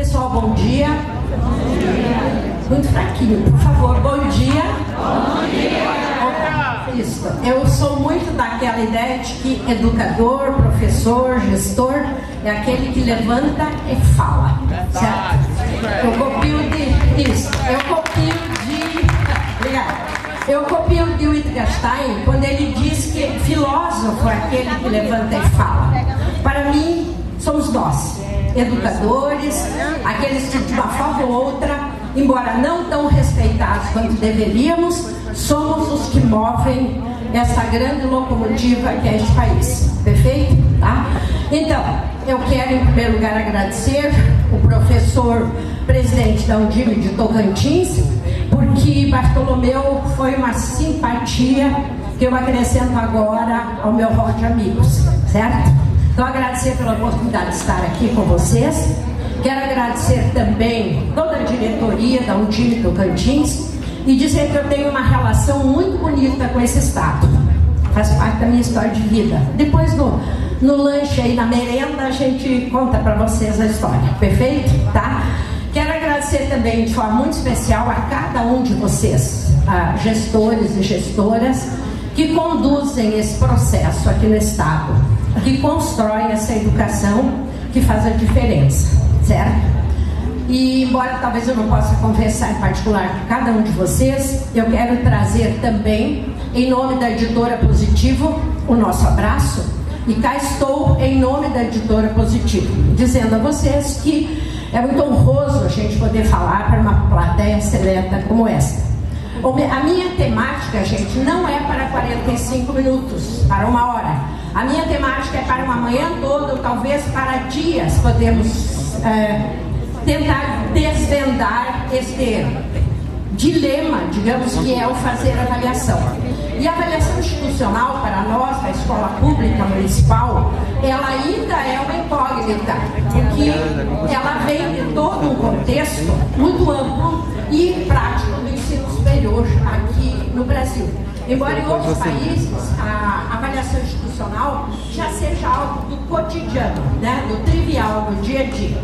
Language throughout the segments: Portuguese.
Pessoal, bom dia. Bom dia. Muito fraquinho, por favor, bom dia. Bom dia. Isso. Eu sou muito daquela ideia de que educador, professor, gestor é aquele que levanta e fala, certo? Eu copio de Wittgenstein quando ele diz que filósofo é aquele que levanta e fala. Para mim, somos nós, educadores, aqueles que de uma forma ou outra, embora não tão respeitados quanto deveríamos, somos os que movem essa grande locomotiva que é este país. Perfeito? Tá? Então, eu quero em primeiro lugar agradecer o professor presidente da Undime de Tocantins, porque Bartolomeu foi uma simpatia que eu acrescento agora ao meu rol de amigos, certo? Então, agradecer pela oportunidade de estar aqui com vocês. Quero agradecer também toda a diretoria da Undime Tocantins e dizer que eu tenho uma relação muito bonita com esse estado. Faz parte da minha história de vida. Depois no lanche aí, na merenda, a gente conta para vocês a história. Perfeito? Tá? Quero agradecer também de forma muito especial a cada um de vocês, gestores e gestoras, que conduzem esse processo aqui no estado, que constroem essa educação que faz a diferença, certo? E embora talvez eu não possa conversar em particular com cada um de vocês, eu quero trazer também, em nome da Editora Positivo, o nosso abraço. E cá estou em nome da Editora Positivo, dizendo a vocês que é muito honroso a gente poder falar para uma plateia seleta como esta. A minha temática, gente, não é para 45 minutos, para uma hora. A minha temática é para uma manhã toda, ou talvez para dias, podemos tentar desvendar este dilema, digamos, que é o fazer avaliação. E a avaliação institucional, para nós, da escola pública municipal, ela ainda é uma incógnita, porque ela vem de todo um contexto muito amplo e prático do ensino superior aqui no Brasil. Embora em outros países a avaliação institucional já seja algo do cotidiano, né, do trivial, do dia a dia.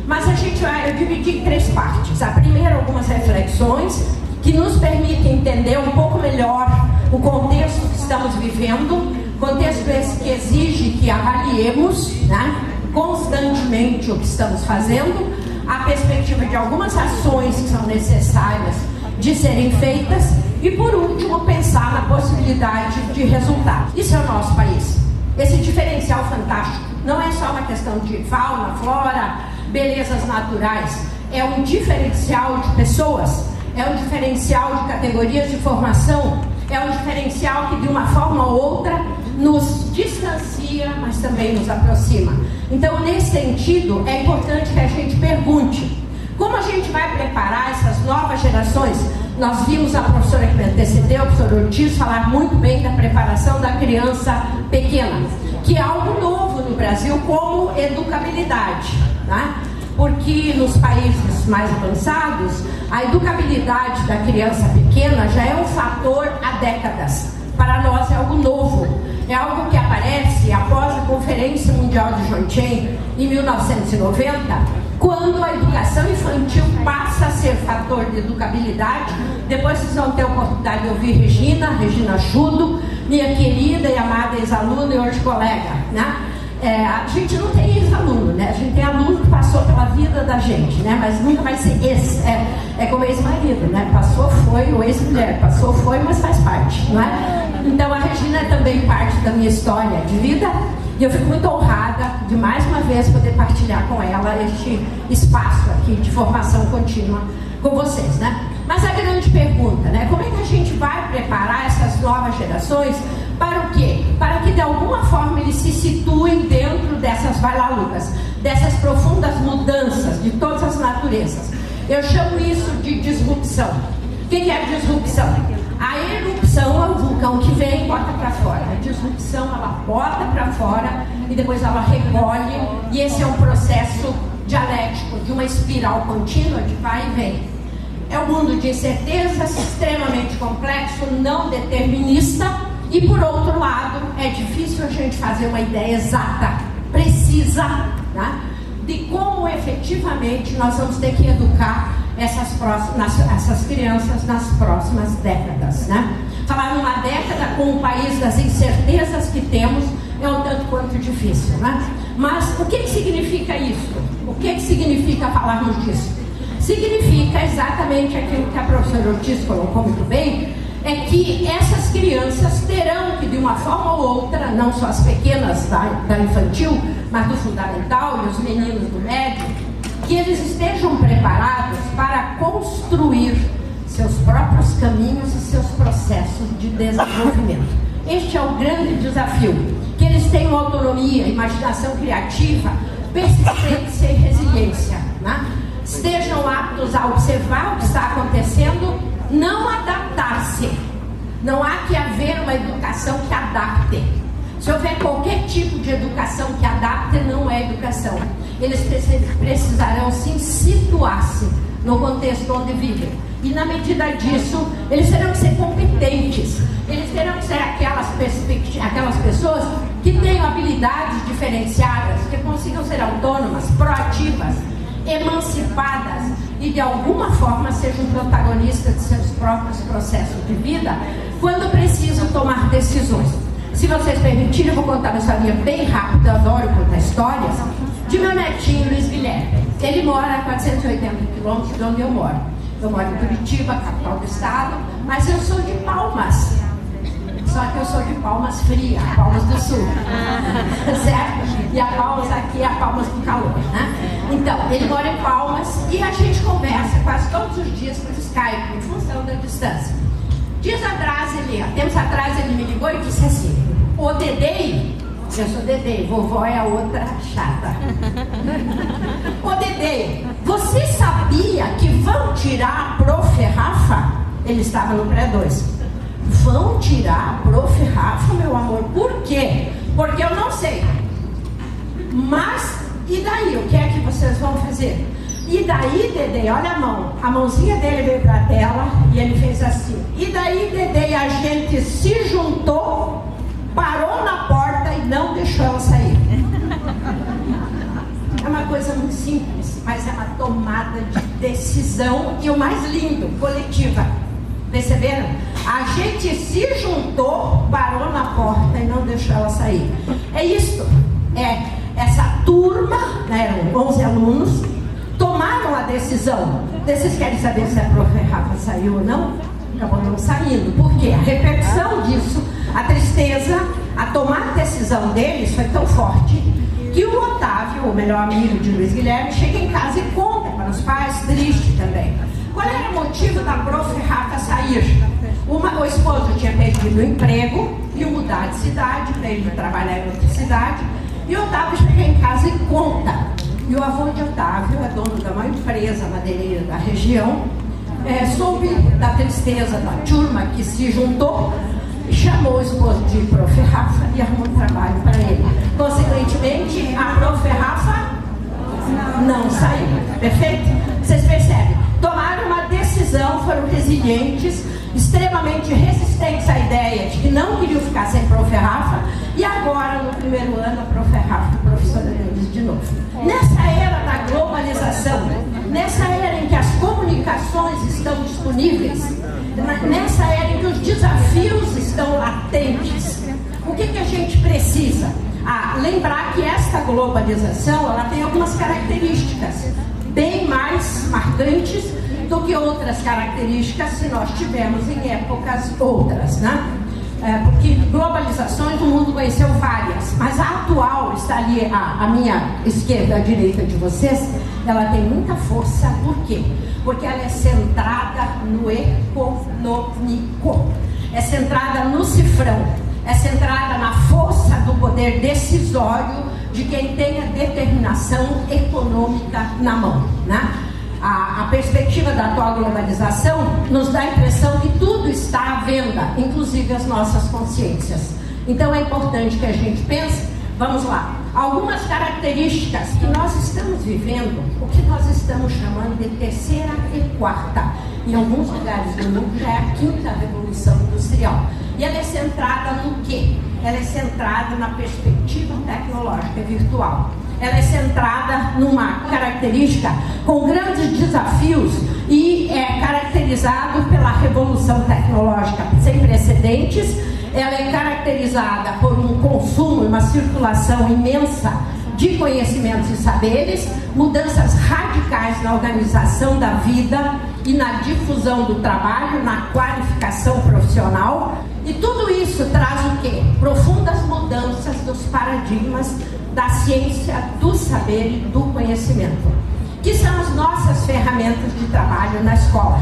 Mas a gente vai dividir em três partes. A primeira, algumas reflexões que nos permitem entender um pouco melhor o contexto que estamos vivendo, contexto esse que exige que avaliemos, né, constantemente o que estamos fazendo, a perspectiva de algumas ações que são necessárias de serem feitas e, por último, pensar na possibilidade de resultado. Isso é o nosso país. Esse diferencial fantástico não é só uma questão de fauna, flora, belezas naturais, é um diferencial de pessoas, é um diferencial de categorias de formação, é um diferencial que de uma forma ou outra nos distancia, mas também nos aproxima. Então, nesse sentido, é importante que a gente pergunte como a gente vai preparar essas novas gerações. Nós vimos a professora que me antecedeu, a professora Ortiz, falar muito bem da preparação da criança pequena, que é algo novo no Brasil como educabilidade, né? Porque nos países mais avançados, a educabilidade da criança pequena já é um fator há décadas. Para nós é algo novo, é algo que aparece após a Conferência Mundial de Chongqing, em 1990, quando a educação infantil passa a ser fator de educabilidade. Depois vocês vão ter a oportunidade de ouvir Regina Chudo, minha querida e amada ex-aluna e hoje colega, né? A gente não tem ex-aluno, né? A gente tem aluno que passou pela vida da gente, né? Mas nunca vai ser ex, é como ex-marido, né? Passou, foi, ou ex-mulher, passou, foi, mas faz parte, não é? Então a Regina é também parte da minha história de vida e eu fico muito honrada de mais uma vez poder partilhar com ela este espaço aqui de formação contínua com vocês, né? Mas a grande pergunta, né? Como é que a gente vai preparar essas novas gerações para o quê? Para que de alguma forma eles se situem dentro dessas, vai lá Lucas, dessas profundas mudanças de todas as naturezas. Eu chamo isso de disrupção. O que é disrupção? A erupção é o vulcão que vem e bota para fora. A disrupção, ela bota para fora e depois ela recolhe, e esse é um processo dialético de uma espiral contínua de vai e vem. É um mundo de incertezas, extremamente complexo, não determinista, e por outro lado, é difícil a gente fazer uma ideia exata, precisa, né, de como efetivamente nós vamos ter que educar essas crianças nas próximas décadas, né? Falar numa década com o país das incertezas que temos é um tanto quanto difícil, né? Mas o que significa isso? O que significa falarmos disso? Significa exatamente aquilo que a professora Ortiz colocou muito bem, é que essas crianças terão que, de uma forma ou outra, não só as pequenas da infantil, mas do fundamental e os meninos do médio, que eles estejam preparados para construir seus próprios caminhos e seus processos de desenvolvimento. Este é o grande desafio, que eles tenham autonomia, imaginação criativa, persistência e resiliência, né? Estejam aptos a observar o que está acontecendo, não adaptar-se. Não há que haver uma educação que adapte. Se houver qualquer tipo de educação que adapte, não é educação. Eles precisarão sim situar-se no contexto onde vivem. E na medida disso, eles terão que ser competentes. Eles terão que ser aquelas pessoas que tenham habilidades diferenciadas, que consigam ser autônomas, proativas, emancipadas e de alguma forma sejam protagonistas de seus próprios processos de vida quando precisam tomar decisões. Se vocês permitirem, eu vou contar uma historinha bem rápida, eu adoro contar histórias, de meu netinho Luiz Guilherme. Ele mora a 480 quilômetros de onde eu moro. Eu moro em Curitiba, capital do estado, mas eu sou de Palmas. Só que eu sou de Palmas fria, Palmas do Sul, certo? E a Palmas aqui é a Palmas do calor, né? Então, ele mora em Palmas e a gente conversa quase todos os dias por Skype, em função da distância. Dias atrás, tempos atrás, ele me ligou e disse assim: ô Dedei, eu sou Dedei, vovó é a outra chata. Ô Dedei, você sabia que vão tirar a prof. Rafa? Ele estava no pré-2. Vão tirar a prof. Rafa, meu amor? Por quê? Porque eu não sei. Mas, e daí? O que é que vocês vão fazer? E daí, Dedei, olha a mão. A mãozinha dele veio para a tela e ele fez assim. E daí, Dedei, a gente se juntou, parou na porta e não deixou ela sair. É uma coisa muito simples, mas é uma tomada de decisão e o mais lindo, coletiva. Perceberam? A gente se juntou, parou na porta e não deixou ela sair. É isso. Essa turma, né, eram 11 alunos, tomaram a decisão. Vocês querem saber se a prof. Rafa saiu ou não? Acabou não saindo. Por quê? A repercussão disso, a tristeza, a tomar a decisão deles foi tão forte que o Otávio, o melhor amigo de Luiz Guilherme, chega em casa e conta para os pais, triste também. Qual era o motivo da prof. Rafa sair? O esposo tinha perdido o emprego e mudar de cidade para ele trabalhar em outra cidade. E o Otávio chega em casa e conta. E o avô de Otávio é dono de uma empresa madeireira da região. Soube da tristeza da turma que se juntou, chamou o esposo de prof. Rafa e arrumou um trabalho para ele. Consequentemente, a prof. Rafa não saiu. Perfeito? Vocês percebem? Tomaram uma decisão, foram resilientes, extremamente resistentes à ideia de que não queriam ficar sem prof. Rafa, e agora, no primeiro ano, a prof. Rafa, a professora deles de novo. Nessa era da globalização, nessa era em que as comunicações estão disponíveis, nessa era em que os desafios estão latentes, o que a gente precisa? Lembrar que esta globalização, ela tem algumas características bem mais marcantes do que outras características se nós tivermos em épocas outras, né? Porque globalizações o mundo conheceu várias, mas a atual está ali, a minha esquerda, a direita de vocês, ela tem muita força. Por quê? Porque ela é centrada no econômico, é centrada no cifrão, é centrada na força do poder decisório de quem tem a determinação econômica na mão, né? A perspectiva da atual globalização nos dá a impressão que tudo está à venda, inclusive as nossas consciências. Então é importante que a gente pense, vamos lá, algumas características que nós estamos vivendo, o que nós estamos chamando de terceira e quarta. Em alguns lugares do mundo já é a quinta revolução industrial. E ela é centrada no quê? Ela é centrada na perspectiva tecnológica e virtual. ela é centrada numa característica com grandes desafios e é caracterizado pela revolução tecnológica sem precedentes. Ela é caracterizada por um consumo e uma circulação imensa de conhecimentos e saberes, mudanças radicais na organização da vida e na difusão do trabalho, na qualificação profissional. E tudo isso traz o quê? Profundas mudanças dos paradigmas da ciência, do saber e do conhecimento, que são as nossas ferramentas de trabalho na escola,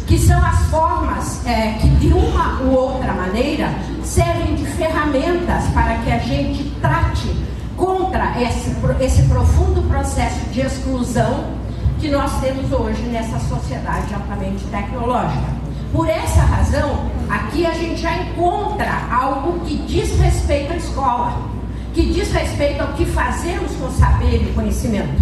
que são as formas que de uma ou outra maneira servem de ferramentas para que a gente trate contra esse profundo processo de exclusão que nós temos hoje nessa sociedade altamente tecnológica. Por essa razão, aqui a gente já encontra algo que diz respeito à escola, que diz respeito ao que fazemos com saber e conhecimento,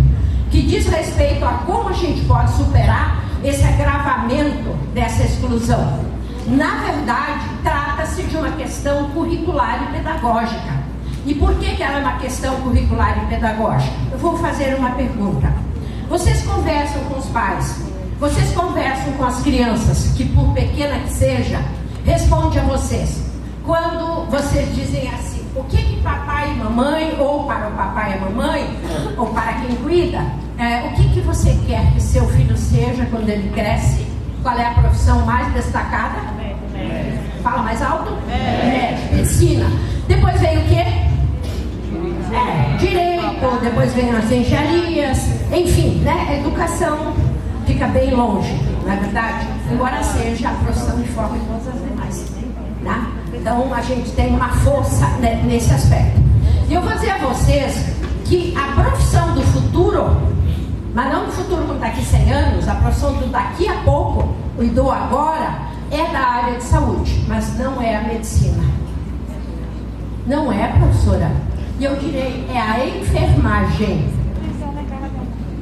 que diz respeito a como a gente pode superar esse agravamento dessa exclusão. Na verdade, trata-se de uma questão curricular e pedagógica. E por que ela é uma questão curricular e pedagógica? Eu vou fazer uma pergunta. Vocês conversam com os pais, vocês conversam com as crianças, que por pequena que seja, responde a vocês. Quando vocês dizem assim, o que papai e mamãe, ou para o papai e a mamãe, ou para quem cuida, o que você quer que seu filho seja quando ele cresce? Qual é a profissão mais destacada? Fala mais alto? Médico, medicina. Depois vem o quê? Direito, depois vem as engenharias, enfim, né? A educação fica bem longe, não é verdade? Embora seja a profissão de forma de todas as demais, né? Então a gente tem uma força, né, nesse aspecto. E eu vou dizer a vocês que a profissão do futuro, mas não do futuro como daqui 100 anos, a profissão do daqui a pouco e do agora é da área de saúde, mas não é a medicina. Não é, professora? E eu direi, é a enfermagem.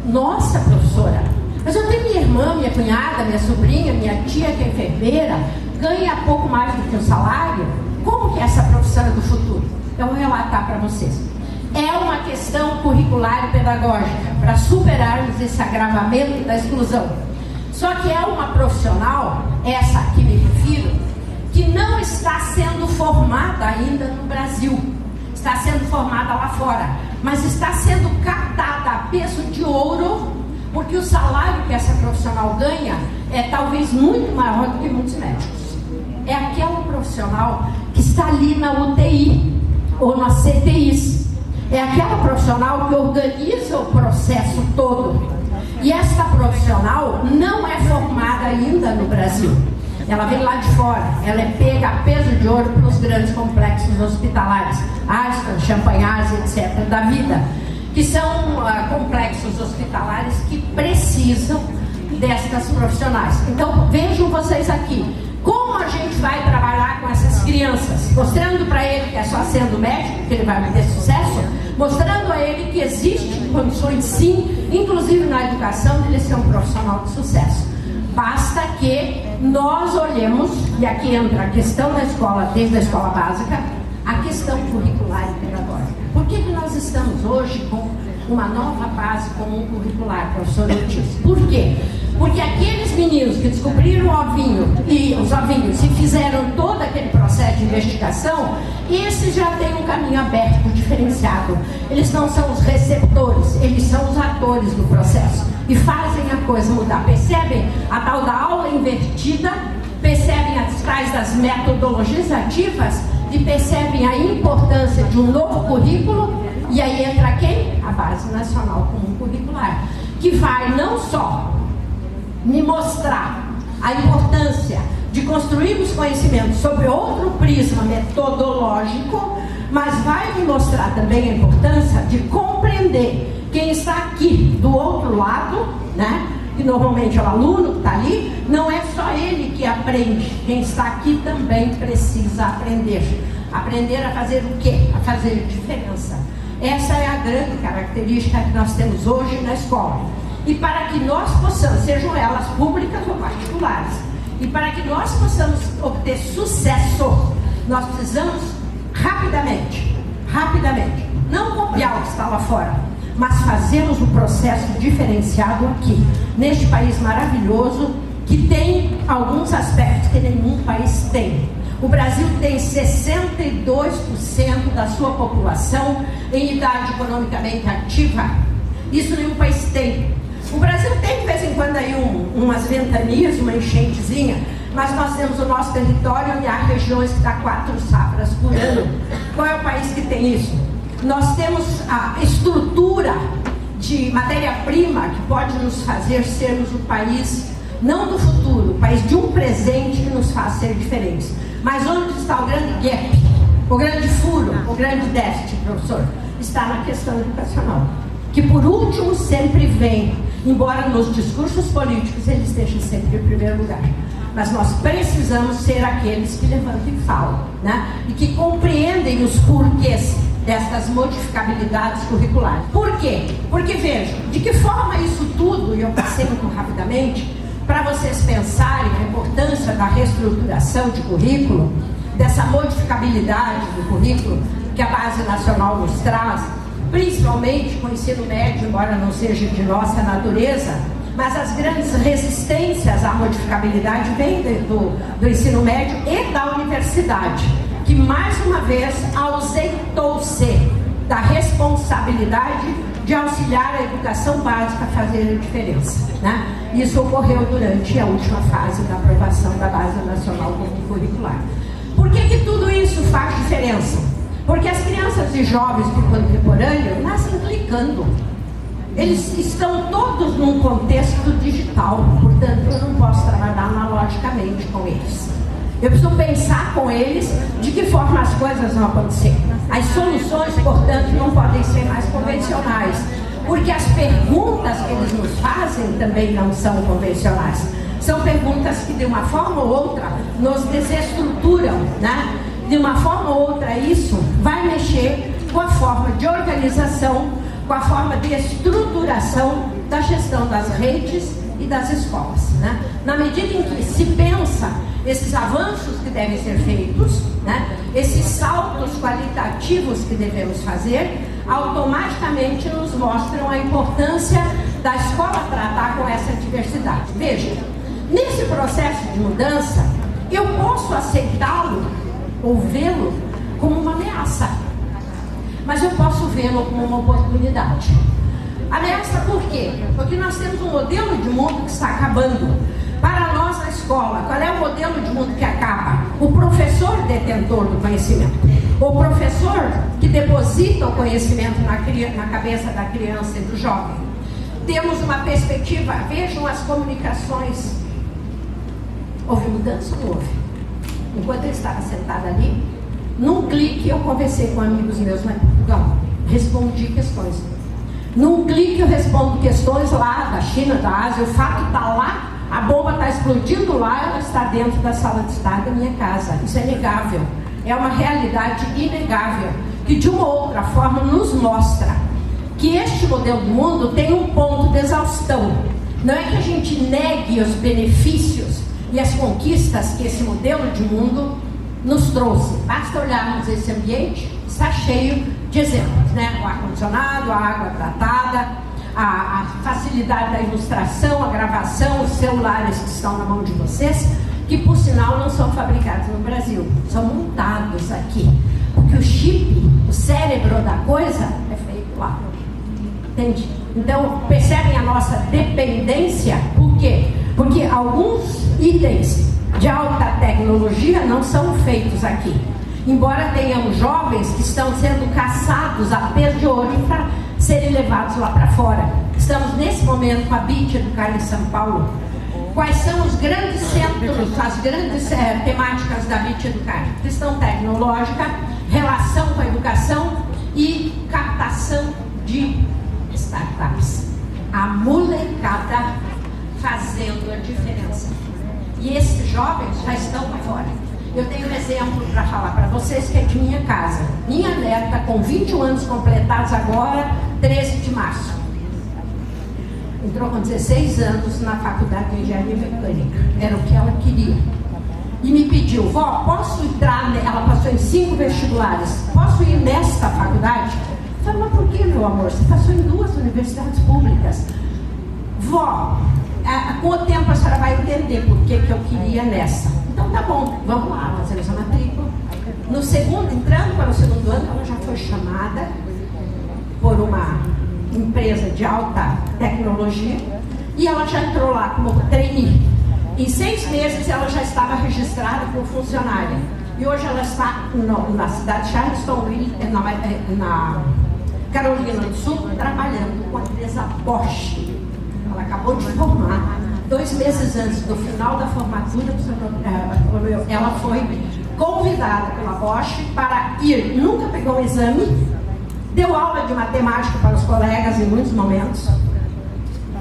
Nossa, professora, mas eu tenho minha irmã, minha cunhada, minha sobrinha, minha tia que é enfermeira, ganha pouco mais do que o salário. Como que é essa profissão do futuro? Eu vou relatar para vocês. É uma questão curricular e pedagógica para superarmos esse agravamento da exclusão. Só que é uma profissional, essa a que me refiro, que não está sendo formada ainda no Brasil. Está sendo formada lá fora, mas está sendo captada a peso de ouro, porque o salário que essa profissional ganha é talvez muito maior do que muitos médicos. É aquela profissional que está ali na UTI ou nas CTIs. É aquela profissional que organiza o processo todo. E esta profissional não é formada ainda no Brasil. Ela vem lá de fora, ela é pega a peso de ouro para os grandes complexos hospitalares, Aston, Champagnat, etc., da vida, que são complexos hospitalares que precisam destas profissionais. Então, vejam vocês aqui, como a gente vai trabalhar com essas crianças, mostrando para ele que é só sendo médico que ele vai ter sucesso, mostrando a ele que existem condições, sim, inclusive na educação, de ele ser um profissional de sucesso. Basta que nós olhemos, e aqui entra a questão da escola, desde a escola básica, a questão curricular e pedagógica. Por que nós estamos hoje com uma nova base comum curricular, professor Ortiz? Por quê? Porque aqueles meninos que descobriram o ovinho e os ovinhos e fizeram todo aquele processo de investigação, esses já têm um caminho aberto, diferenciado. Eles não são os receptores, eles são os atores do processo e fazem a coisa mudar. Percebem a tal da aula invertida? Percebem as tais das metodologias ativas e percebem a importância de um novo currículo? E aí entra quem? A Base Nacional Comum Curricular, que vai não só me mostrar a importância de construirmos conhecimentos sobre outro prisma metodológico, mas vai me mostrar também a importância de compreender quem está aqui do outro lado, né? Que normalmente é o aluno que está ali, não é só ele que aprende, quem está aqui também precisa aprender. Aprender a fazer o quê? A fazer diferença. Essa é a grande característica que nós temos hoje na escola. E para que nós possamos, sejam elas públicas ou particulares, e para que nós possamos obter sucesso, nós precisamos rapidamente, não copiar o que está lá fora, mas fazemos um processo diferenciado aqui, neste país maravilhoso, que tem alguns aspectos que nenhum país tem. O Brasil tem 62% da sua população em idade economicamente ativa. Isso nenhum país tem. O Brasil tem de vez em quando aí umas ventanias, uma enchentezinha, mas nós temos o nosso território e há regiões que dá 4 safras por ano. Qual é o país que tem isso? Nós temos a estrutura de matéria-prima que pode nos fazer sermos o país, não do futuro, o país de um presente que nos faz ser diferentes. Mas onde está o grande gap, o grande furo, o grande déficit, professor? Está na questão educacional, que por último sempre vem, embora nos discursos políticos ele esteja sempre em primeiro lugar. Mas nós precisamos ser aqueles que levantam e falam, né? E que compreendem os porquês dessas modificabilidades curriculares. Por quê? Porque vejam, de que forma isso tudo, e eu passei muito rapidamente, para vocês pensarem a importância da reestruturação de currículo, dessa modificabilidade do currículo que a Base Nacional nos traz, principalmente com o ensino médio, embora não seja de nossa natureza, mas as grandes resistências à modificabilidade vêm do ensino médio e da universidade, que mais uma vez ausentou-se da responsabilidade de auxiliar a educação básica a fazer a diferença, né? Isso ocorreu durante a última fase da aprovação da Base Nacional Comum Curricular. Por que tudo isso faz diferença? Porque as crianças e jovens do contemporâneo nascem clicando. Eles estão todos num contexto digital, portanto eu não posso trabalhar analogicamente com eles. Eu preciso pensar com eles de que forma as coisas vão acontecer. As soluções, portanto, não podem ser mais convencionais, porque as perguntas que eles nos fazem também não são convencionais. São perguntas que, de uma forma ou outra, nos desestruturam, né? De uma forma ou outra, isso vai mexer com a forma de organização, com a forma de estruturação da gestão das redes e das escolas, né? Na medida em que se pensa esses avanços que devem ser feitos, né? Esses saltos qualitativos que devemos fazer, automaticamente nos mostram a importância da escola tratar com essa diversidade. Veja, nesse processo de mudança, eu posso aceitá-lo ou vê-lo como uma ameaça, mas eu posso vê-lo como uma oportunidade. Ameaça por quê? Porque nós temos um modelo de mundo que está acabando. Para nós, a escola, qual é o modelo de mundo que acaba? O professor detentor do conhecimento. O professor que deposita o conhecimento na cabeça da criança e do jovem. Temos uma perspectiva, vejam as comunicações. Houve mudança ou não houve? Enquanto eu estava sentada ali, num clique eu conversei com amigos meus lá em Portugal. Respondi questões. Num clique eu respondo questões lá da China, da Ásia. O fato está lá, a bomba está explodindo lá, ela está dentro da sala de estar da minha casa. Isso é inegável. É uma realidade inegável, que de uma ou outra forma nos mostra que este modelo do mundo tem um ponto de exaustão. Não é que a gente negue os benefícios e as conquistas que esse modelo de mundo nos trouxe. Basta olharmos esse ambiente, está cheio de exemplos, né? O ar-condicionado, a água tratada, a facilidade da ilustração, a gravação, os celulares que estão na mão de vocês, que por sinal não são fabricados no Brasil, são montados aqui, porque o chip, o cérebro da coisa é feito lá. Entende? Então, percebem a nossa dependência? Por quê? Porque alguns itens de alta tecnologia não são feitos aqui. Embora tenhamos jovens que estão sendo caçados a pé de ouro para serem levados lá para fora. Estamos nesse momento com a BIT Educar em São Paulo. Quais são os grandes centros, as grandes temáticas da BIT Educar? Questão tecnológica, relação com a educação e captação de startups. A molecada fazendo a diferença. E esses jovens já estão lá fora. Eu tenho um exemplo para falar para vocês que é de minha casa. Minha neta, com 21 anos completados agora, 13 de março. Entrou com 16 anos na faculdade de Engenharia Mecânica. Era o que ela queria. E me pediu, vó, posso entrar? Ela passou em 5 vestibulares. Posso ir nesta faculdade? Eu falei, mas por que, meu amor, você passou em 2 universidades públicas. Vó, com o tempo a senhora vai entender por que eu queria nessa. Então tá bom, vamos lá, fazer essa matrícula. No segundo, entrando para o segundo ano, ela já foi chamada por uma empresa de alta tecnologia e ela já entrou lá como trainee. Em 6 meses ela já estava registrada como funcionária. E hoje ela está na cidade de Charlestonville, na Carolina do Sul, trabalhando com a empresa Bosch. Ela acabou de formar. 2 meses antes do final da formatura, ela foi convidada pela Bosch para ir. Nunca pegou um exame, deu aula de matemática para os colegas em muitos momentos.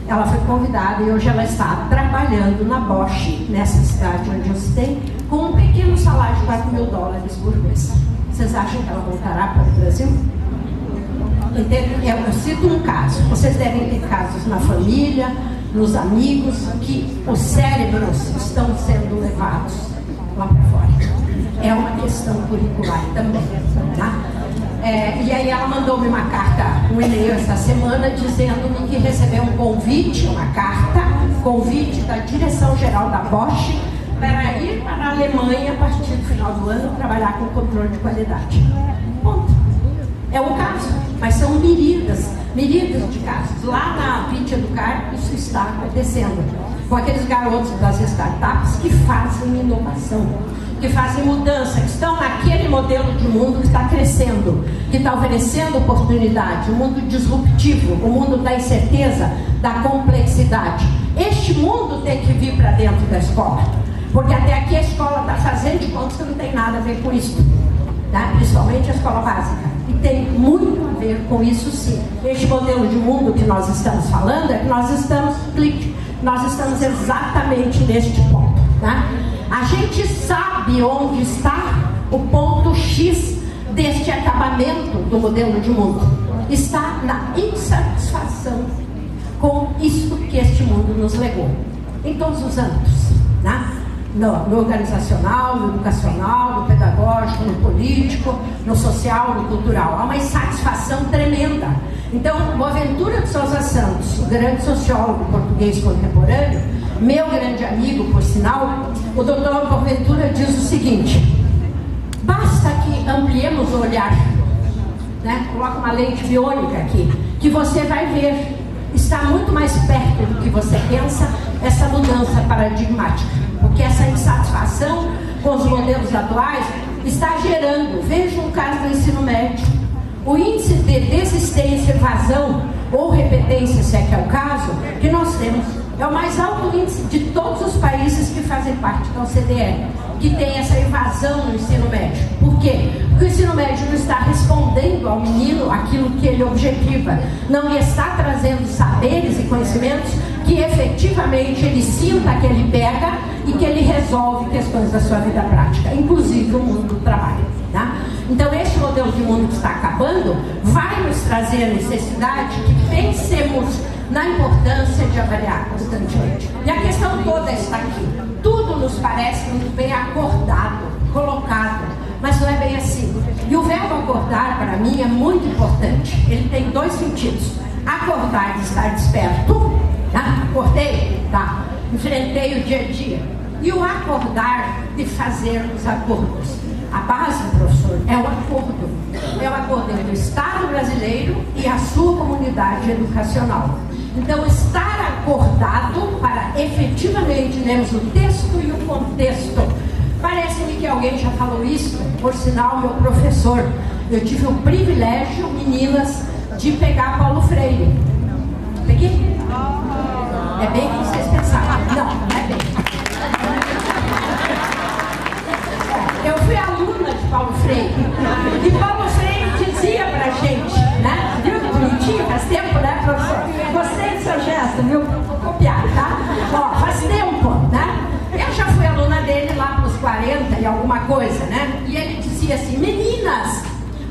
Ela foi convidada e hoje ela está trabalhando na Bosch, nessa cidade onde eu citei, com um pequeno salário de $4.000 por mês. Vocês acham que ela voltará para o Brasil? Eu cito um caso. Vocês devem ter casos na família, nos amigos, que os cérebros estão sendo levados lá para fora. É uma questão curricular também, tá? E aí ela mandou-me uma carta, um e-mail essa semana, dizendo-me que recebeu um convite, convite da direção-geral da Bosch para ir para a Alemanha a partir do final do ano trabalhar com controle de qualidade. Ponto. É um caso, mas são miríadas de casos. Lá na Vite Educar, isso está acontecendo. Com aqueles garotos das startups que fazem inovação, que fazem mudança, que estão naquele modelo de mundo que está crescendo, que está oferecendo oportunidade, um mundo disruptivo, o mundo da incerteza, da complexidade. Este mundo tem que vir para dentro da escola, porque até aqui a escola está fazendo de conta que não tem nada a ver com isso, tá? Principalmente a escola básica. E tem muito a ver com isso, sim. Este modelo de mundo que nós estamos falando é que nós estamos exatamente neste ponto, tá? A gente sabe onde está o ponto X deste acabamento do modelo de mundo. Está na insatisfação com isso que este mundo nos legou, em todos os âmbitos, né? No organizacional, no educacional, no pedagógico, no político, no social, no cultural. Há uma insatisfação tremenda. Então, Boaventura de Souza Santos, o grande sociólogo português contemporâneo, meu grande amigo, por sinal, o doutor Boaventura diz o seguinte: basta que ampliemos o olhar, né? Coloca uma lente biônica aqui, que você vai ver, está muito mais perto do que você pensa, essa mudança paradigmática, porque essa insatisfação com os modelos atuais está gerando, veja um caso do ensino médio, o índice de desistência, evasão ou repetência, se é que é o caso, que nós temos. É o mais alto índice de todos os países que fazem parte da OCDE, que tem essa evasão no ensino médio. Por quê? Porque o ensino médio não está respondendo ao menino aquilo que ele objetiva, não lhe está trazendo saberes e conhecimentos que efetivamente ele sinta que ele pega e que ele resolve questões da sua vida prática, inclusive o mundo do trabalho, tá? Então este modelo de mundo que está acabando vai nos trazer a necessidade que pensemos na importância de avaliar constantemente. E a questão toda está aqui. Tudo nos parece muito bem acordado, colocado, mas não é bem assim. E o verbo acordar, para mim, é muito importante. Ele tem 2 sentidos. Acordar de estar desperto, tá? Acordei, tá? Enfrentei o dia a dia. E o acordar de fazer os acordos. A base, professor, é o acordo. É o acordo entre o Estado brasileiro e a sua comunidade educacional. Então, estar acordado para efetivamente lermos o texto e o contexto. Parece-me que alguém já falou isso, por sinal, meu professor. Eu tive o privilégio, meninas, de pegar Paulo Freire. Peguei? É bem que vocês pensaram. Não é bem. Eu fui aluna de Paulo Freire. E Paulo Freire dizia pra gente, né? Viu que bonitinho? Faz tempo, né, professor? Gostei do seu gesto, viu? Vou copiar, tá? Ó, faz tempo, né? Eu já fui aluna dele lá pros 40 e alguma coisa, né? E ele dizia assim: meninas,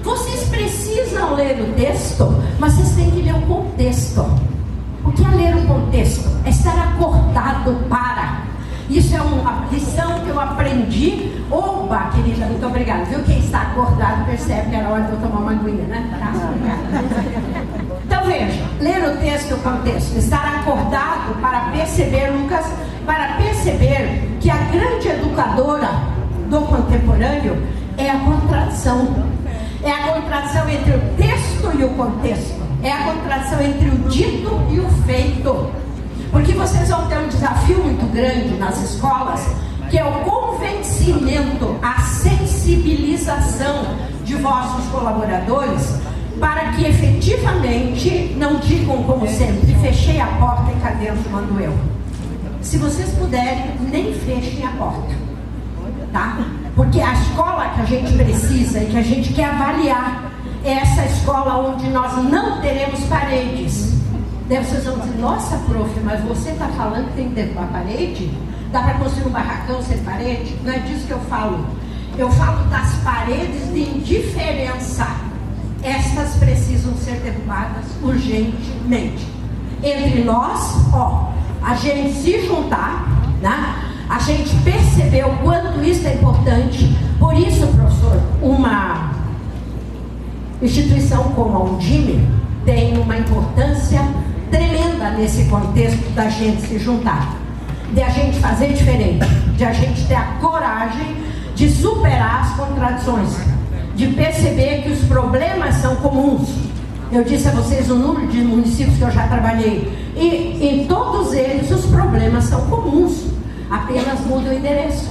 vocês precisam ler o texto, mas vocês têm que ler o contexto. O que é ler o contexto? É estar acordado para. Isso é uma lição que eu aprendi. Oba, querida, muito obrigada. Viu? Quem está acordado percebe que era hora de eu tomar uma aguinha, né? Tá? contexto, estar acordado para perceber, Lucas, para perceber que a grande educadora do contemporâneo é a contradição. É a contradição entre o texto e o contexto. É a contradição entre o dito e o feito. Porque vocês vão ter um desafio muito grande nas escolas, que é o convencimento, a sensibilização de vossos colaboradores, para que efetivamente não digam como sempre, fechei a porta e cá dentro mando eu. Se vocês puderem, nem fechem a porta, tá? Porque a escola que a gente precisa e que a gente quer avaliar é essa escola onde nós não teremos paredes. Daí vocês vão dizer, nossa, prof, mas você está falando que tem que ter uma parede? Dá para construir um barracão sem parede? Não é disso que eu falo. Eu falo das paredes de indiferença. Estas precisam ser derrubadas urgentemente. Entre nós, a gente se juntar, né? A gente percebeu o quanto isso é importante. Por isso, professor, uma instituição como a Undime tem uma importância tremenda nesse contexto da gente se juntar, de a gente fazer diferente, de a gente ter a coragem de superar as contradições, de perceber que os problemas são comuns. Eu disse a vocês o número de municípios que eu já trabalhei, e em todos eles os problemas são comuns, apenas muda o endereço.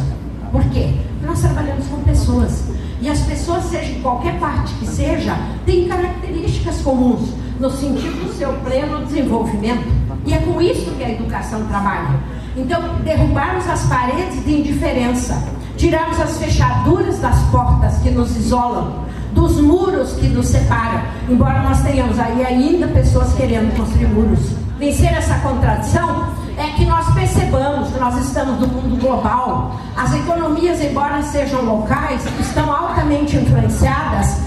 Por quê? Porque nós trabalhamos com pessoas, e as pessoas, seja em qualquer parte que seja, têm características comuns, no sentido do seu pleno desenvolvimento, e é com isso que a educação trabalha. Então, derrubarmos as paredes de indiferença, tirarmos as fechaduras das portas que nos isolam, dos muros que nos separam, embora nós tenhamos aí ainda pessoas querendo construir muros. Vencer essa contradição é que nós percebamos que nós estamos no mundo global. As economias, embora sejam locais, estão altamente influenciadas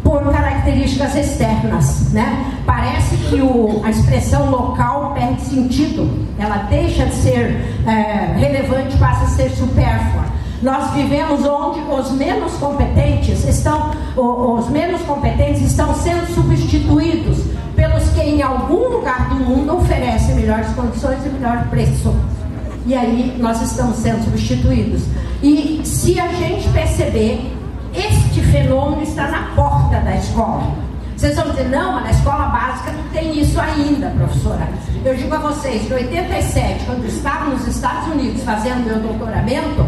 por características externas, né? Parece que a expressão local perde sentido, ela deixa de ser relevante, passa a ser supérflua. Nós vivemos onde os menos competentes estão sendo substituídos pelos que em algum lugar do mundo oferecem melhores condições e melhor preço. E aí nós estamos sendo substituídos. E se a gente perceber, este fenômeno está na porta da escola. Vocês vão dizer, não, mas na escola básica não tem isso ainda, professora. Eu digo a vocês, em 87, quando eu estava nos Estados Unidos fazendo meu doutoramento,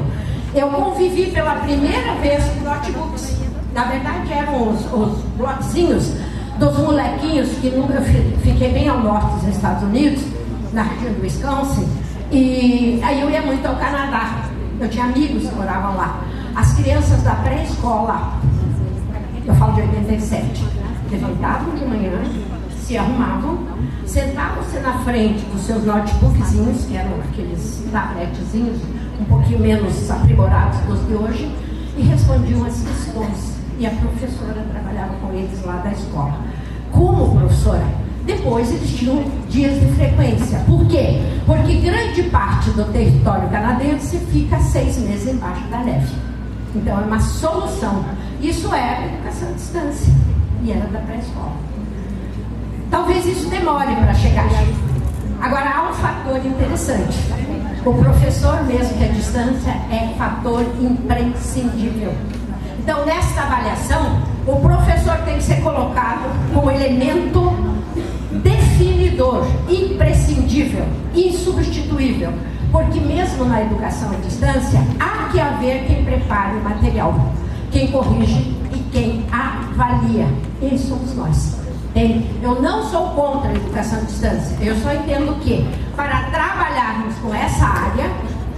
eu convivi pela primeira vez com notebooks. Na verdade eram os bloquezinhos dos molequinhos que nunca. Eu fiquei bem ao norte dos Estados Unidos, na região do Wisconsin, e aí eu ia muito ao Canadá. Eu tinha amigos que moravam lá. As crianças da pré-escola, eu falo de 87, levantavam de manhã, se arrumavam, sentavam-se na frente dos seus notebookzinhos, que eram aqueles tabletezinhos um pouquinho menos aprimorados dos de hoje, e respondiam as questões. E a professora trabalhava com eles lá da escola. Como professora? Depois eles tinham dias de frequência. Por quê? Porque grande parte do território canadense fica 6 meses embaixo da neve. Então é uma solução. Isso é educação à distância. E era da pré-escola. Talvez isso demore para chegar. Agora há um fator interessante. O professor, mesmo que a distância, é fator imprescindível. Então, nesta avaliação, o professor tem que ser colocado como elemento definidor, imprescindível, insubstituível. Porque mesmo na educação à distância, há que haver quem prepare o material, quem corrige e quem avalia. E somos nós. Eu não sou contra a educação à distância. Eu só entendo que, para trabalharmos com essa área,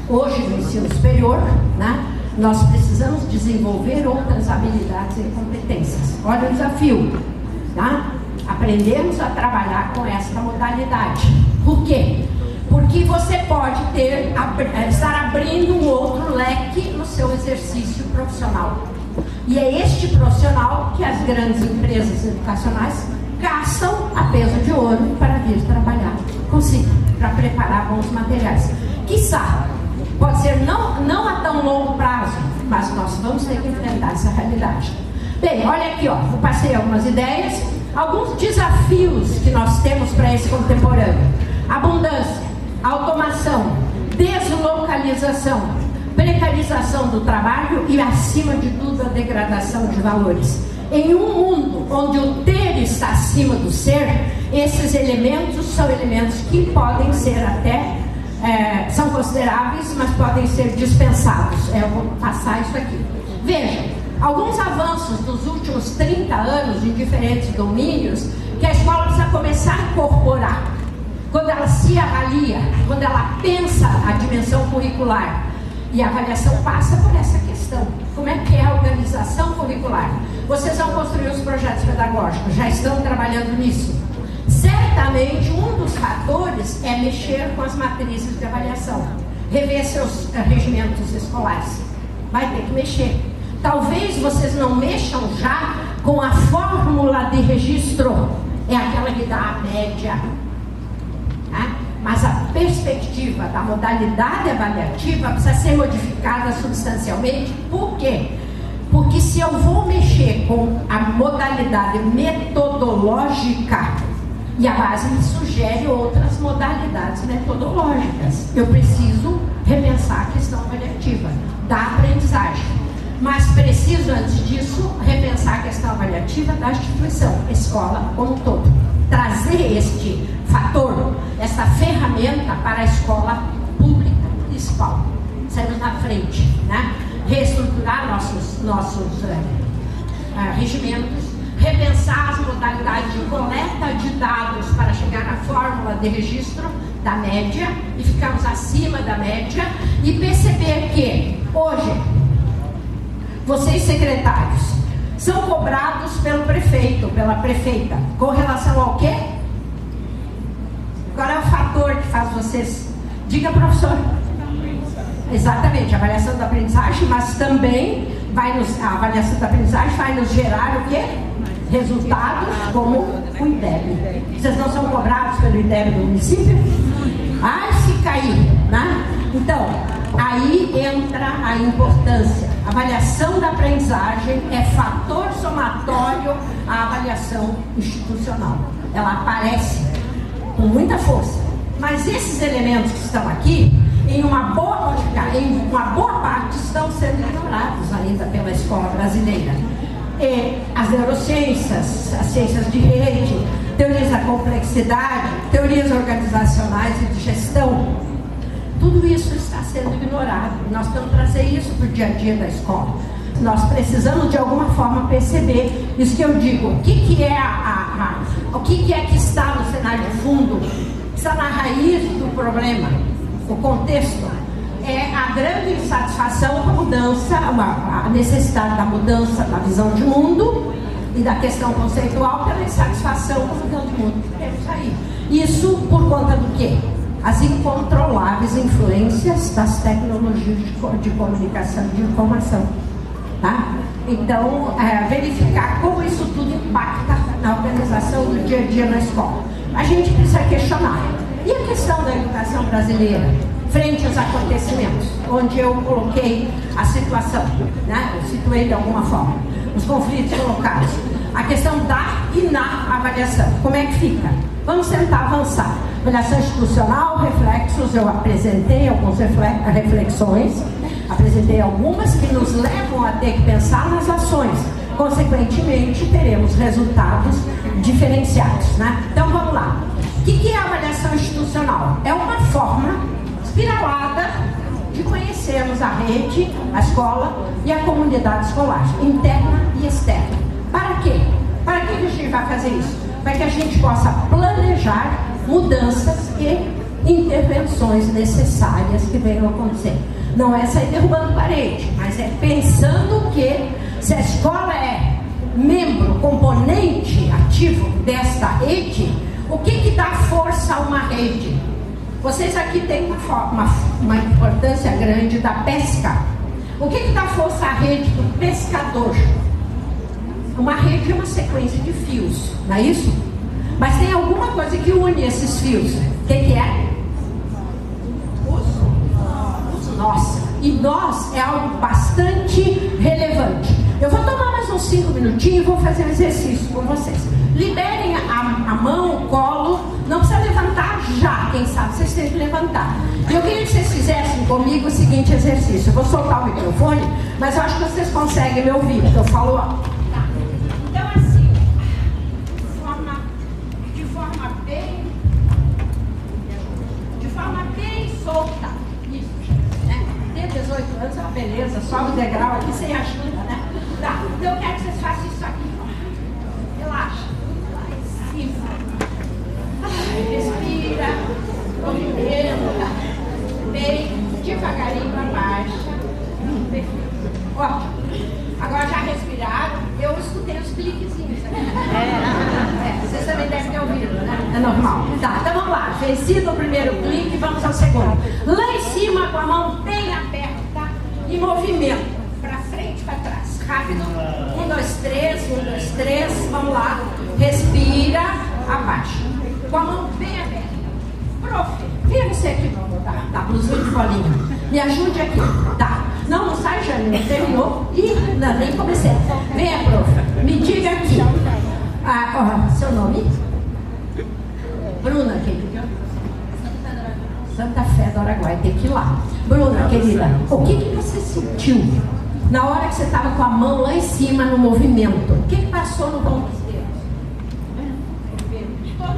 hoje no ensino superior, né, nós precisamos desenvolver outras habilidades e competências. Olha o desafio, tá? Aprendermos a trabalhar com esta modalidade. Por quê? Porque você pode estar abrindo um outro leque no seu exercício profissional. E é este profissional que as grandes empresas educacionais caçam a peso de ouro para vir trabalhar consigo, para preparar bons materiais. Quiçá, pode ser não a tão longo prazo, mas nós vamos ter que enfrentar essa realidade. Bem, olha aqui, eu passei algumas ideias. Alguns desafios que nós temos para esse contemporâneo: abundância, automação, deslocalização, precarização do trabalho e, acima de tudo, a degradação de valores. Em um mundo onde o ter está acima do ser, esses elementos são elementos que podem ser até, são consideráveis, mas podem ser dispensados. Eu vou passar isso aqui. Vejam, alguns avanços dos últimos 30 anos em diferentes domínios que a escola precisa começar a incorporar. Quando ela se avalia, quando ela pensa a dimensão curricular, e a avaliação passa por essa questão. Como é que é a organização curricular? Vocês vão construir os projetos pedagógicos, já estão trabalhando nisso. Certamente, um dos fatores é mexer com as matrizes de avaliação, rever seus regimentos escolares. Vai ter que mexer. Talvez vocês não mexam já com a fórmula de registro, é aquela que dá a média. Mas a perspectiva da modalidade avaliativa precisa ser modificada substancialmente. Por quê? Porque se eu vou mexer com a modalidade metodológica, e a base me sugere outras modalidades metodológicas, eu preciso repensar a questão avaliativa da aprendizagem. Mas preciso, antes disso, repensar a questão avaliativa da instituição, escola como um todo. Trazer este fator, essa ferramenta para a escola pública municipal. Saímos na frente, né? Reestruturar nossos regimentos, repensar as modalidades de coleta de dados para chegar na fórmula de registro da média e ficarmos acima da média e perceber que hoje vocês secretários são cobrados pelo prefeito, pela prefeita, com relação ao quê? Qual é o fator que faz vocês? Diga, professor. Exatamente, a avaliação da aprendizagem, mas também a avaliação da aprendizagem vai nos gerar o quê? Resultados como o IDEB. Vocês não são cobrados pelo IDEB do município? Ai, se cair, né? Então, aí entra a importância. A avaliação da aprendizagem é fator somatório à avaliação institucional. Ela aparece com muita força. Mas esses elementos que estão aqui, em uma boa parte, estão sendo ignorados ainda pela escola brasileira. As neurociências, as ciências de rede, teorias da complexidade, teorias organizacionais e de gestão, tudo isso está sendo ignorado. Nós temos que trazer isso para o dia a dia da escola. Nós precisamos de alguma forma perceber isso que eu digo. O que é que está no cenário de fundo? Está na raiz do problema. O contexto é a grande insatisfação com a mudança, a necessidade da mudança da visão de mundo e da questão conceitual pela insatisfação com a visão de mundo que temos aí. Isso por conta do quê? As incontroláveis influências das tecnologias de comunicação e de informação. Tá? Então, verificar como isso tudo impacta na organização do dia a dia na escola. A gente precisa questionar. E a questão da educação brasileira, frente aos acontecimentos, onde eu coloquei a situação, né? Eu situei de alguma forma, os conflitos colocados, a questão da e na avaliação. Como é que fica? Vamos tentar avançar. Avaliação institucional, reflexos, eu apresentei algumas reflexões, apresentei algumas que nos levam a ter que pensar nas ações. Consequentemente, teremos resultados diferenciados, né? Então, vamos lá. O que é a avaliação institucional? É uma forma espiralada de conhecermos a rede, a escola e a comunidade escolar, interna e externa. Para quê? Para que a gente vai fazer isso? Para que a gente possa planejar mudanças e intervenções necessárias que venham acontecer. Não é sair derrubando parede, mas é pensando que se a escola é membro, componente ativo desta rede, o que dá força a uma rede? Vocês aqui têm uma importância grande da pesca. O que dá força à rede do pescador? Uma rede é uma sequência de fios, não é isso? Mas tem alguma coisa que une esses fios. O que é? Os nós. E nós é algo bastante relevante. Eu vou tomar mais uns 5 minutinhos e vou fazer um exercício com vocês. Liberem a mão, o colo. Não precisa levantar já, quem sabe vocês têm que levantar. E eu queria que vocês fizessem comigo o seguinte exercício. Eu vou soltar o microfone, mas eu acho que vocês conseguem me ouvir, porque eu falo alto. Tá. Então assim, de forma bem solta. Isso, né? Tem 18 anos, é uma beleza, sobe o degrau aqui sem ajuda, né? Tá. Então eu quero que vocês façam isso aqui. Relaxa. Lá em cima. Respira, movimenta, bem devagarinho abaixa. Ó, agora já respiraram, eu escutei os cliquezinhos aqui. Vocês também devem ter ouvido, né? É normal. Tá, então vamos lá. Vencido o primeiro clique, vamos ao segundo. Lá em cima, com a mão bem aberta e movimento. Pra frente e pra trás. Rápido. 1, 2, 3, 1, 2, 3. Vamos lá. Respira, abaixa. Com a mão bem aberta. Prof, vem você aqui, tá, blusinha de bolinha. Me ajude aqui, tá? Não sai, já não terminou. Ih, não, nem comecei. Venha, prof, me diga aqui. Seu nome? Bruna, querida. Santa Fé do Araguaia, tem que ir lá. Bruna, querida, o que você sentiu na hora que você estava com a mão lá em cima no movimento? O que passou no ponto?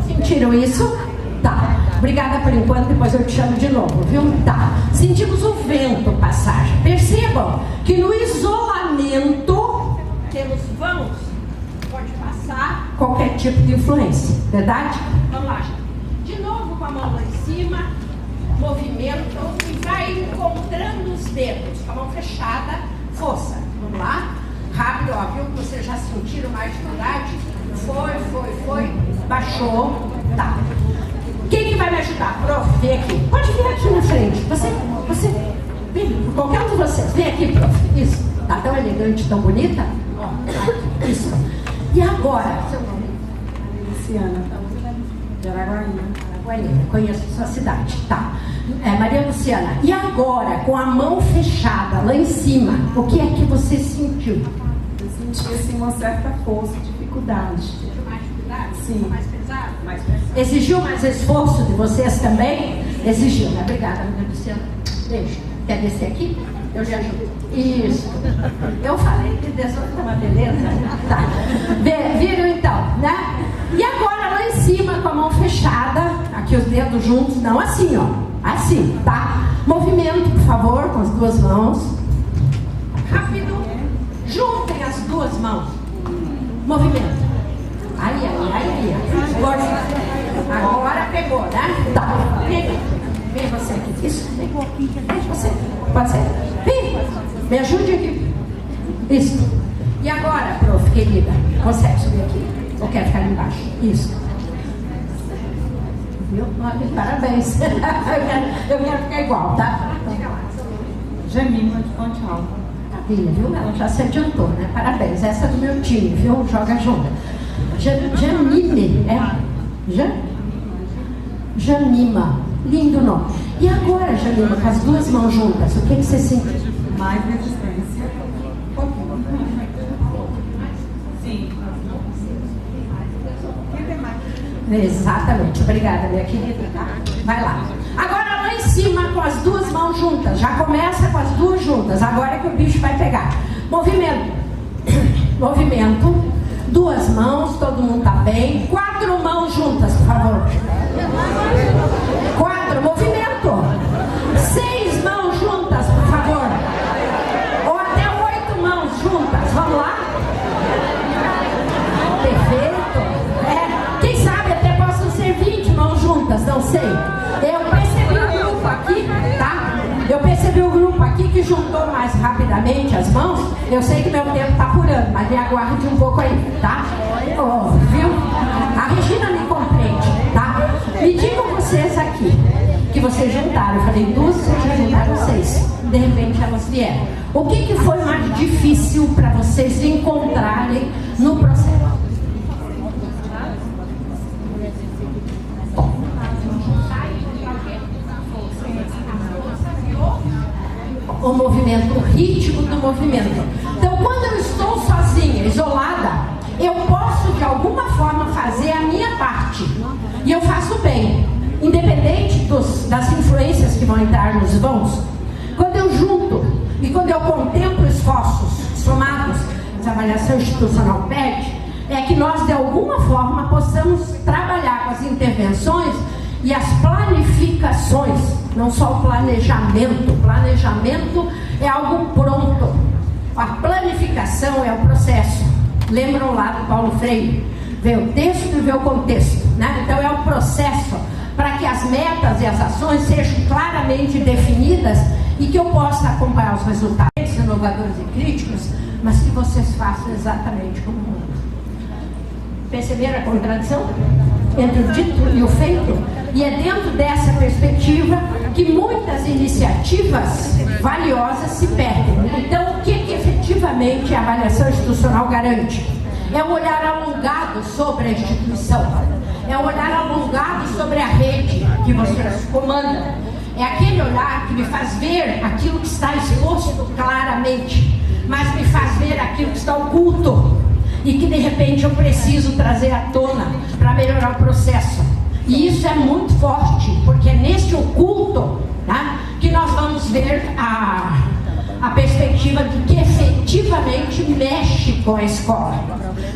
Sentiram isso? Tá. Obrigada por enquanto, depois eu te chamo de novo, viu? Tá. Sentimos o vento passar. Percebam que no isolamento pelos vãos pode passar qualquer tipo de influência, verdade? Vamos lá, gente. De novo com a mão lá em cima, movimento e vai encontrando os dedos, com a mão fechada, força. Vamos lá? Rápido, ó, viu que vocês já sentiram mais dificuldade? Foi, baixou, tá. Quem que vai me ajudar? Prof, vem aqui. Pode vir aqui na frente. Você, vem, qualquer um de vocês. Vem aqui, prof. Isso. Tá tão elegante, tão bonita? Ó, isso. E agora? Seu nome? Luciana, de Araguainha. Conheço sua cidade. Tá. Maria Luciana, e agora, com a mão fechada lá em cima, o que é que você sentiu? Eu senti assim uma certa força, dificuldade. Mais dificuldade? Sim. Mais pesado? Mais pesado. Exigiu mais esforço de vocês também? Exigiu, né? Obrigada, Maria Luciana. Beijo. Quer descer aqui? Eu lhe ajudo. Isso. Eu falei que 18 é uma beleza. Tá. Viram então, né? E agora lá em cima, com a mão fechada, aqui os dedos juntos, não assim, ó. Assim, tá? Movimento, por favor, com as duas mãos. Rápido. Juntem as duas mãos. Movimento. Aí. Agora pegou, né? Tá. Vem você aqui. Isso. Vem você. Pode ser? Vem. Me ajude aqui. Isso. E agora, prof, querida? Consegue subir aqui? Ou quer ficar ali embaixo? Isso. Viu? Parabéns. eu quero ficar igual, tá? Jamima de Ponte Alta. Maravilha, viu? Ela já se adiantou, né? Parabéns. Essa é do meu time, viu? Joga junto. Janine, Jamima. Lindo nome. E agora, Jamima, com as duas mãos juntas, o que você sentiu? Mais resistência. Sim. Exatamente. Obrigada, minha querida. Tá? Vai lá. Agora lá em cima, com as duas mãos juntas. Já começa com as duas juntas. Agora é que o bicho vai pegar. Movimento. Movimento. Duas mãos, todo mundo tá bem. 4 mãos juntas, por favor. 4, movimento. 6 mãos juntas, por favor. Ou até 8 mãos juntas. Vamos lá? Perfeito. Quem sabe até possam ser 20 mãos juntas, não sei. Eu percebi o grupo aqui, tá? Eu percebi o grupo aqui que juntou mais rapidamente as mãos. Eu sei que meu tempo tá apurando, mas me aguarde um pouco aí, tá? Viu? A Regina me compreende, tá? Me digam vocês aqui, que vocês juntaram. Eu falei 2, vocês já juntaram 6. De repente elas vieram. O que foi mais difícil para vocês encontrarem no processo? O movimento, o ritmo do movimento. Então, quando eu estou sozinha, isolada, eu posso de alguma forma parte. E eu faço bem, independente das influências que vão entrar nos vãos. Quando eu junto e quando eu contemplo esforços somados que a avaliação institucional pede, é que nós de alguma forma possamos trabalhar com as intervenções e as planificações, não só o planejamento. O planejamento é algo pronto. A planificação é o processo. Lembram lá do Paulo Freire? Vê o texto e vê o contexto, né? Então é o processo para que as metas e as ações sejam claramente definidas e que eu possa acompanhar os resultados inovadores e críticos, mas que vocês façam exatamente como o mundo. Perceberam a contradição entre o dito e o feito? E é dentro dessa perspectiva que muitas iniciativas valiosas se perdem. Então, o que efetivamente a avaliação institucional garante? É um olhar alongado sobre a instituição, é um olhar alongado sobre a rede que vocês comandam. É aquele olhar que me faz ver aquilo que está exposto claramente, mas me faz ver aquilo que está oculto e que de repente eu preciso trazer à tona para melhorar o processo. E isso é muito forte, porque é nesse oculto, tá, que nós vamos ver a perspectiva do que efetivamente mexe com a escola,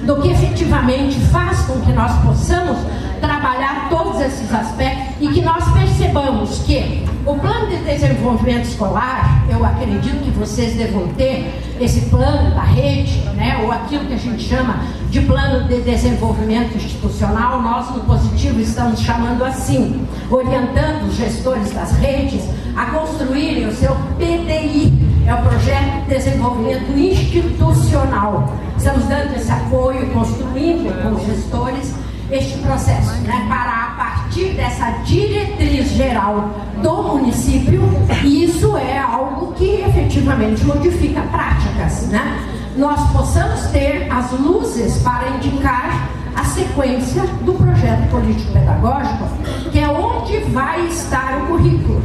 do que efetivamente faz com que nós possamos trabalhar todos esses aspectos e que nós percebamos que o plano de desenvolvimento escolar, eu acredito que vocês devam ter esse plano da rede, né, ou aquilo que a gente chama de plano de desenvolvimento institucional. Nós no Positivo estamos chamando assim, orientando os gestores das redes a construírem o seu PDI, é o Projeto de Desenvolvimento Institucional. Estamos dando esse apoio, construindo com os gestores este processo, né, para a partir dessa diretriz geral do município, e isso é algo que efetivamente modifica práticas, né? Nós possamos ter as luzes para indicar a sequência do projeto político-pedagógico, que é onde vai estar o currículo.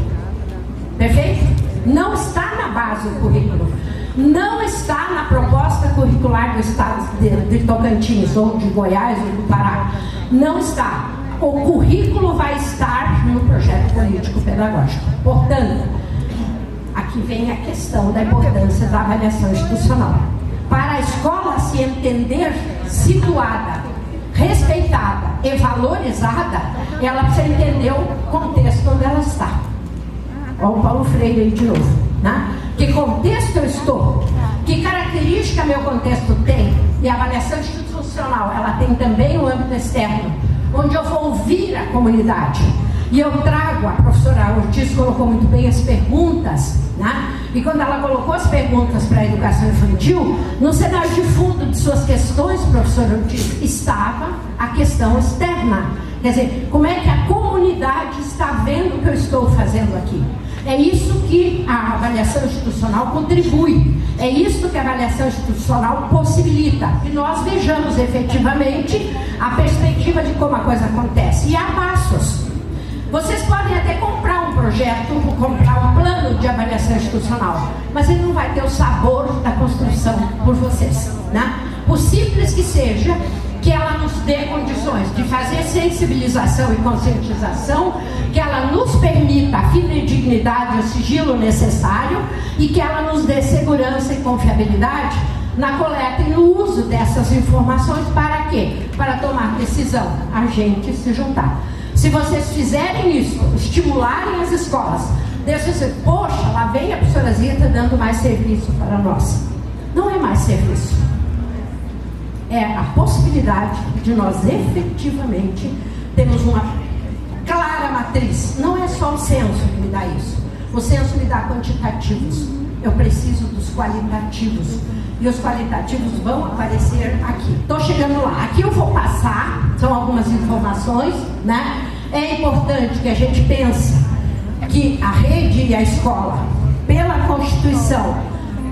Perfeito? Não está na base o currículo. Não está na proposta curricular do estado de Tocantins, ou de Goiás, ou do Pará. Não está. O currículo vai estar no projeto político-pedagógico. Portanto, aqui vem a questão da importância da avaliação institucional. Para a escola se entender situada, respeitada e valorizada, ela precisa entender o contexto onde ela está. Olha o Paulo Freire aí de novo, né? Que contexto eu estou? Que característica meu contexto tem? E a avaliação institucional, ela tem também o âmbito externo, onde eu vou ouvir a comunidade. E eu trago, a professora Ortiz colocou muito bem as perguntas, né? E quando ela colocou as perguntas para a educação infantil, no cenário de fundo de suas questões, professora Ortiz, estava a questão externa. Quer dizer, como é que a comunidade está vendo o que eu estou fazendo aqui? É isso que a avaliação institucional contribui. É isso que a avaliação institucional possibilita. Que nós vejamos efetivamente a perspectiva de como a coisa acontece. E há passos. Vocês podem até comprar um projeto, comprar um plano de avaliação institucional, mas ele não vai ter o sabor da construção por vocês, né? Por simples que seja, que ela nos dê condições de fazer sensibilização e conscientização, que ela nos permita a fidedignidade e o sigilo necessário e que ela nos dê segurança e confiabilidade na coleta e no uso dessas informações. Para quê? Para tomar decisão, a gente se juntar. Se vocês fizerem isso, estimularem as escolas, deixa você, poxa, lá vem a professora Zita dando mais serviço para nós. Não é mais serviço. É a possibilidade de nós efetivamente termos uma clara matriz. Não é só o censo que me dá isso. O censo me dá quantitativos. Eu preciso dos qualitativos. E os qualitativos vão aparecer aqui. Estou chegando lá. Aqui eu vou passar, são algumas informações, né? É importante que a gente pense que a rede e a escola, pela Constituição,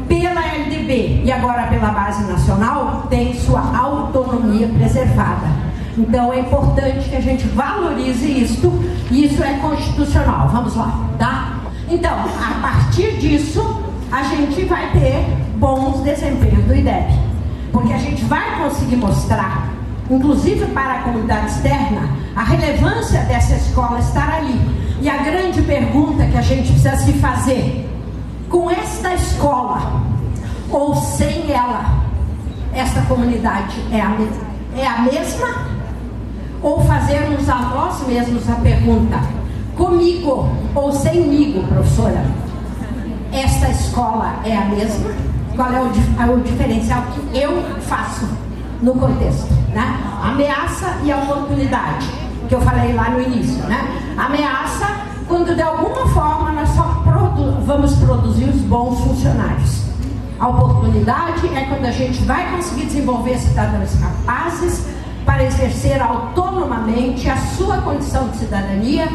pela LDB e agora pela Base Nacional, tem sua autonomia preservada. Então é importante que a gente valorize isto, e isso é constitucional. Vamos lá, tá? Então, a partir disso, a gente vai ter bons desempenhos do IDEB, porque a gente vai conseguir mostrar inclusive para a comunidade externa, a relevância dessa escola estar ali. E a grande pergunta que a gente precisa se fazer: com esta escola ou sem ela, esta comunidade é a mesma? Ou fazermos a nós mesmos a pergunta: comigo ou semigo, professora, esta escola é a mesma? Qual é o diferencial que eu faço no contexto, né? Ameaça e a oportunidade, que eu falei lá no início, né? Ameaça quando de alguma forma nós só vamos produzir os bons funcionários. A oportunidade é quando a gente vai conseguir desenvolver cidadãos capazes para exercer autonomamente a sua condição de cidadania,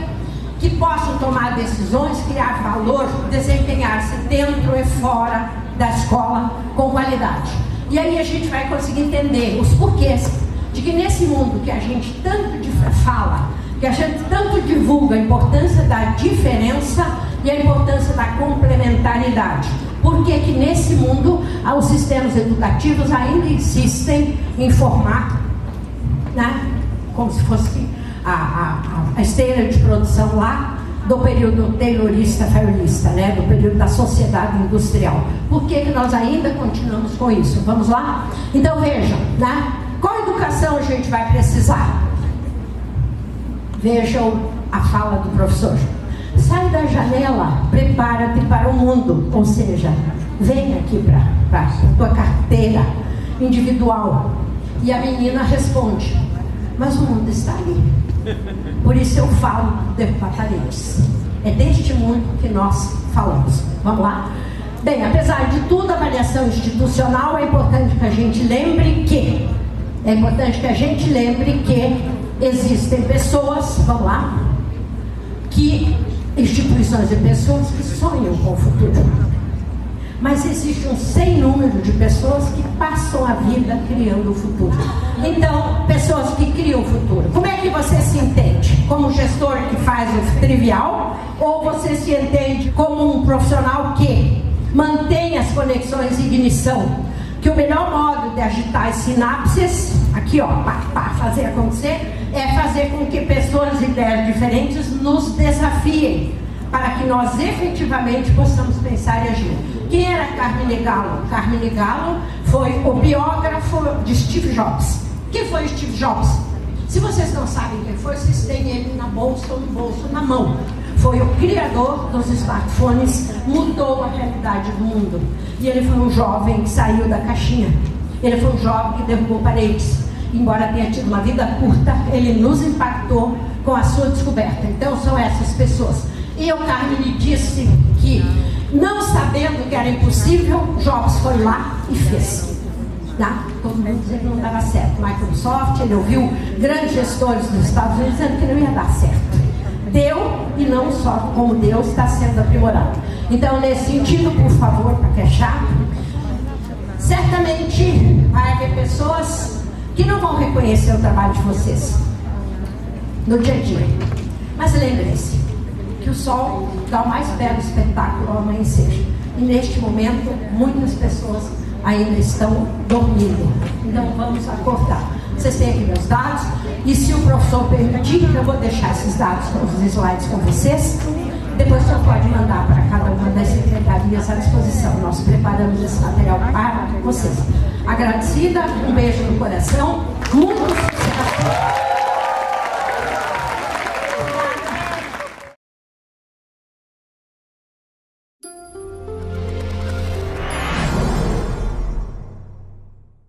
que possam tomar decisões, criar valor, desempenhar-se dentro e fora da escola com qualidade. E aí a gente vai conseguir entender os porquês de que nesse mundo que a gente tanto fala, que a gente tanto divulga a importância da diferença e a importância da complementaridade. Por que que nesse mundo os sistemas educativos ainda insistem em formar, né, como se fosse a esteira de produção lá do período taylorista-fairlista, né, do período da sociedade industrial? Por que que nós ainda continuamos com isso? Vamos lá? Então vejam, né, qual educação a gente vai precisar? Vejam a fala do professor: sai da janela, prepara-te para o mundo. Ou seja, vem aqui para a tua carteira individual. E a menina responde: mas o mundo está ali. Por isso eu falo de paredes. É deste mundo que nós falamos. Vamos lá? Bem, apesar de tudo, a avaliação institucional, é importante que a gente lembre que existem pessoas, vamos lá, instituições e pessoas que sonham com o futuro. Mas existe um sem número de pessoas que passam a vida criando o futuro. Então, pessoas que criam o futuro. Como é que você se entende? Como gestor que faz o trivial? Ou você se entende como um profissional que mantém as conexões e ignição? Que o melhor modo de agitar as sinapses, aqui ó, para fazer acontecer, é fazer com que pessoas e ideias diferentes nos desafiem, para que nós efetivamente possamos pensar e agir. Quem era Carmine Gallo? Carmine Gallo foi o biógrafo de Steve Jobs. Quem foi Steve Jobs? Se vocês não sabem quem foi, vocês têm ele na bolsa ou no bolso, na mão. Foi o criador dos smartphones, mudou a realidade do mundo. E ele foi um jovem que saiu da caixinha. Ele foi um jovem que derrubou paredes. Embora tenha tido uma vida curta, ele nos impactou com a sua descoberta. Então são essas pessoas. E o Carmine disse que, não sabendo que era impossível, Jobs foi lá e fez. Tá? Todo mundo dizia que não dava certo. Microsoft, ele ouviu grandes gestores dos Estados Unidos dizendo que não ia dar certo. Deu, e não só como deu, está sendo aprimorado. Então, nesse sentido, por favor, para fechar, certamente vai haver pessoas que não vão reconhecer o trabalho de vocês no dia a dia. Mas lembrem-se que o sol dá o mais belo espetáculo ao amanhecer. E neste momento, muitas pessoas ainda estão dormindo. Então vamos acordar. Vocês têm aqui meus dados, e se o professor permitir, eu vou deixar esses dados, os slides com vocês. Depois o senhor pode mandar para cada uma das secretarias à disposição. Nós preparamos esse material para vocês. Agradecida, um beijo no coração, muito sucesso.